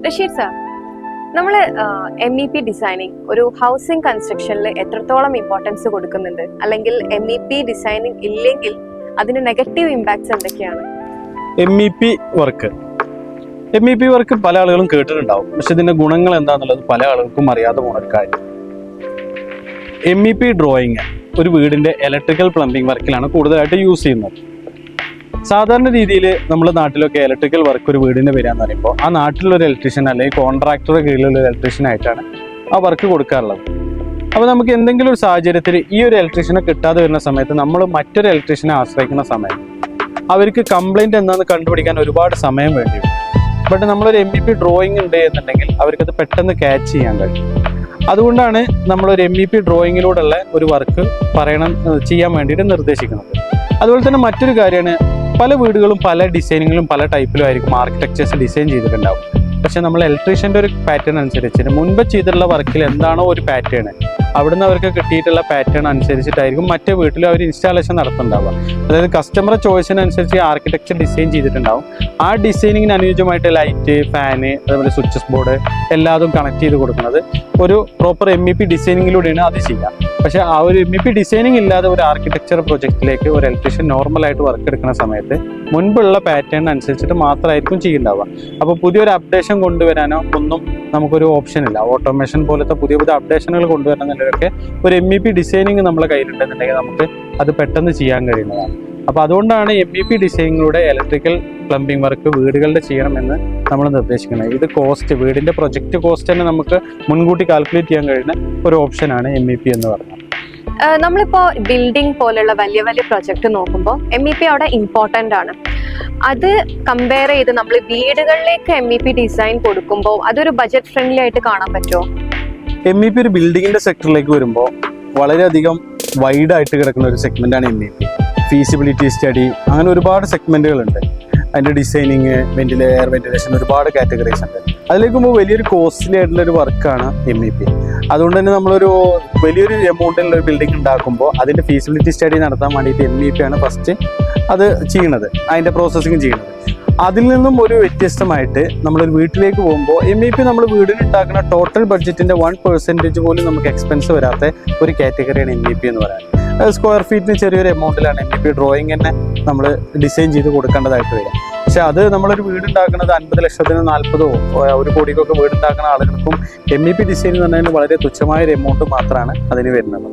Rasheed sir, നമ്മൾ MEP designing ഒരു housing കൺസ്ട്രക്ഷനിൽ എത്രത്തോളം ഇമ്പോർട്ടൻസ് കൊടുക്കുന്നുണ്ട്, അല്ലെങ്കിൽ MEP ഡിസൈനിങ് ഇല്ലെങ്കിൽ അതിന് നെഗറ്റീവ് ഇമ്പാക്ട്സ് എന്തൊക്കെയാണ്? MEP വർക്ക് പല ആളുകളും കേട്ടിട്ടുണ്ടാവും, പക്ഷെ ഇതിന്റെ ഗുണങ്ങൾ എന്താണെന്നുള്ളത് പല ആളുകൾക്കും അറിയാതെ പോകുന്ന ഒരു കാര്യം. MEP ഡ്രോയിങ് ഒരു വീടിന്റെ ഇലക്ട്രിക്കൽ പ്ലംബിംഗ് വർക്കിലാണ് കൂടുതലായിട്ട് യൂസ് ചെയ്യുന്നത്. സാധാരണ രീതിയിൽ നമ്മുടെ നാട്ടിലൊക്കെ ഇലക്ട്രിക്കൽ വർക്ക് ഒരു വീടിന് വരികയെന്ന് പറയുമ്പോൾ ആ നാട്ടിലൊരു ഇലക്ട്രീഷ്യൻ അല്ലെങ്കിൽ കോൺട്രാക്ടറുടെ കീഴിലുള്ള ഒരു ഇലക്ട്രീഷ്യൻ ആയിട്ടാണ് ആ വർക്ക് കൊടുക്കാറുള്ളത്. അപ്പോൾ നമുക്ക് എന്തെങ്കിലും ഒരു സാഹചര്യത്തിൽ ഈ ഒരു ഇലക്ട്രീഷ്യനെ കിട്ടാതെ വരുന്ന സമയത്ത് നമ്മൾ മറ്റൊരു ഇലക്ട്രീഷ്യനെ ആശ്രയിക്കുന്ന സമയത്ത് അവർക്ക് കംപ്ലൈൻറ്റ് എന്താണെന്ന് കണ്ടുപിടിക്കാൻ ഒരുപാട് സമയം വേണ്ടി വരും. ബട്ട് നമ്മളൊരു MEP ഡ്രോയിങ് ഉണ്ട് എന്നുണ്ടെങ്കിൽ അവർക്കത് പെട്ടെന്ന് ക്യാച്ച് ചെയ്യാൻ കഴിയും. അതുകൊണ്ടാണ് നമ്മളൊരു MEP ഡ്രോയിങ്ങിലൂടെയുള്ള ഒരു വർക്ക് ചെയ്യാൻ വേണ്ടിയിട്ട് നിർദ്ദേശിക്കുന്നത്. അതുപോലെ തന്നെ മറ്റൊരു കാര്യമാണ്, പല വീടുകളും പല ഡിസൈനിങ്ങിലും പല ടൈപ്പിലും ആയിരിക്കും ആർക്കിടെക്ചേഴ്സ് ഡിസൈൻ ചെയ്തിട്ടുണ്ടാവും. പക്ഷെ നമ്മൾ ഇലക്ട്രീഷ്യൻ്റെ ഒരു പാറ്റേൺ അനുസരിച്ച് മുൻപ് ചെയ്തിട്ടുള്ള വർക്കിൽ എന്താണോ ഒരു പാറ്റേൺ, അവിടുന്ന് അവർക്ക് കിട്ടിയിട്ടുള്ള പാറ്റേൺ അനുസരിച്ചിട്ടായിരിക്കും മറ്റേ വീട്ടിൽ അവർ ഇൻസ്റ്റാളേഷൻ നടത്തുന്നുണ്ടാവുക. അതായത് കസ്റ്റമറെ ചോയ്സിനനുസരിച്ച് ആർക്കിടെക്ചർ ഡിസൈൻ ചെയ്തിട്ടുണ്ടാവും. ആ ഡിസൈനിങ്ങിന് അനുയോജ്യമായിട്ട് ലൈറ്റ്, ഫാന്, അതേപോലെ സ്വിച്ചസ് ബോർഡ് എല്ലാതും കണക്ട് ചെയ്ത് കൊടുക്കുന്നത് ഒരു പ്രോപ്പർ MEP ഡിസൈനിങ്ങിലൂടെയാണ് അത് ചെയ്യുക. പക്ഷേ ആ ഒരു MEP ഡിസൈനിങ് ഇല്ലാതെ ഒരു ആർക്കിടെക്ചർ പ്രൊജക്റ്റിലേക്ക് ഒരു ഇലക്ട്രീഷ്യൻ നോർമലായിട്ട് വർക്ക് എടുക്കുന്ന സമയത്ത് മുൻപുള്ള പാറ്റേൺ അനുസരിച്ചിട്ട് മാത്രമായിരിക്കും ചെയ്യുന്നുണ്ടാവുക. അപ്പോൾ പുതിയൊരു അപ്ഡേഷൻ കൊണ്ടുവരാനോ ഒന്നും നമുക്കൊരു ഓപ്ഷൻ ഇല്ല. ഓട്ടോമേഷൻ പോലത്തെ പുതിയ പുതിയ അപ്ഡേഷനുകൾ കൊണ്ടുവരുന്നതിലൊക്കെ ഒരു MEP ഡിസൈനിങ് നമ്മളെ കയ്യിലുണ്ടെന്നുണ്ടെങ്കിൽ നമുക്ക് അത് പെട്ടെന്ന് ചെയ്യാൻ കഴിയുന്നതാണ്. അപ്പോൾ അതുകൊണ്ടാണ് MEP ഡിസൈനിങ്ങിലൂടെ ഇലക്ട്രിക്കൽ പ്ലംബിംഗ് വർക്ക് വീടുകളുടെ ചെയ്യണമെന്ന് നമ്മൾ നിർദ്ദേശിക്കുന്നത്. ഇത് കോസ്റ്റ്, വീടിൻ്റെ പ്രൊജക്റ്റ് കോസ്റ്റ് തന്നെ നമുക്ക് മുൻകൂട്ടി കാൽക്കുലേറ്റ് ചെയ്യാൻ കഴിയുന്ന ഒരു ഓപ്ഷനാണ് MEP എന്ന് പറഞ്ഞത്. നമ്മളിപ്പോൾ ബിൽഡിംഗ് പോലെയുള്ള വലിയ വലിയ പ്രൊജക്റ്റ് നോക്കുമ്പോൾ MEP അവിടെ ഇമ്പോർട്ടൻ്റ് ആണ്. അത് കമ്പയർ ചെയ്ത് നമ്മൾ വീടുകളിലേക്ക് MEP ഡിസൈൻ കൊടുക്കുമ്പോൾ അതൊരു ബജറ്റ് ഫ്രണ്ട്ലി ആയിട്ട് കാണാൻ പറ്റുമോ? MEP ഒരു ബിൽഡിങ്ങിൻ്റെ സെക്ടറിലേക്ക് വരുമ്പോൾ വളരെയധികം വൈഡായിട്ട് കിടക്കുന്ന ഒരു സെഗ്മെൻ്റാണ് MEP. ഫീസിബിലിറ്റി സ്റ്റഡി, അങ്ങനെ ഒരുപാട് സെഗ്മെൻറ്റുകളുണ്ട്. അതിൻ്റെ ഡിസൈനിങ്, എയർ വെന്റിലേഷൻ, ഒരുപാട് കാറ്റഗറീസ് ഉണ്ട്. അതിലേക്ക് പോകുമ്പോൾ വലിയൊരു കോസ്റ്റ്ലി ആയിട്ടുള്ളൊരു വർക്കാണ് MEP. അതുകൊണ്ട് തന്നെ നമ്മളൊരു വലിയൊരു എമൗണ്ടിലുള്ള ഒരു ബിൽഡിംഗ് ഉണ്ടാക്കുമ്പോൾ അതിൻ്റെ ഫീസിബിലിറ്റി സ്റ്റഡി നടത്താൻ വേണ്ടിയിട്ട് MEP ആണ് ഫസ്റ്റ് അത് ചെയ്യണത്, അതിൻ്റെ പ്രോസസ്സിങ് ചെയ്യണത്. അതിൽ നിന്നും ഒരു വ്യത്യസ്തമായിട്ട് നമ്മളൊരു വീട്ടിലേക്ക് പോകുമ്പോൾ MEP നമ്മൾ വീടിന് ഉണ്ടാക്കുന്ന ടോട്ടൽ ബഡ്ജറ്റിൻ്റെ 1% പോലും നമുക്ക് എക്സ്പെൻസ് വരാത്ത ഒരു കാറ്റഗറിയാണ് MEP എന്ന് പറയുന്നത്. സ്ക്വയർ ഫീറ്റിന് ചെറിയൊരു എമൗണ്ടിലാണ് MEP ഡ്രോയിങ് തന്നെ നമ്മൾ ഡിസൈൻ ചെയ്ത് കൊടുക്കേണ്ടതായിട്ട് വരിക. പക്ഷെ അത് നമ്മളൊരു വീടുണ്ടാക്കുന്നത് 50 ലക്ഷത്തിന് 40 1 കോടിക്കൊക്കെ വീടുണ്ടാക്കുന്ന ആളുകൾക്കും MEP ഡിസൈൻ എന്ന് പറഞ്ഞാൽ വളരെ തുച്ഛമായ ഒരു എമൗണ്ട് മാത്രമാണ് അതിന് വരുന്നത്.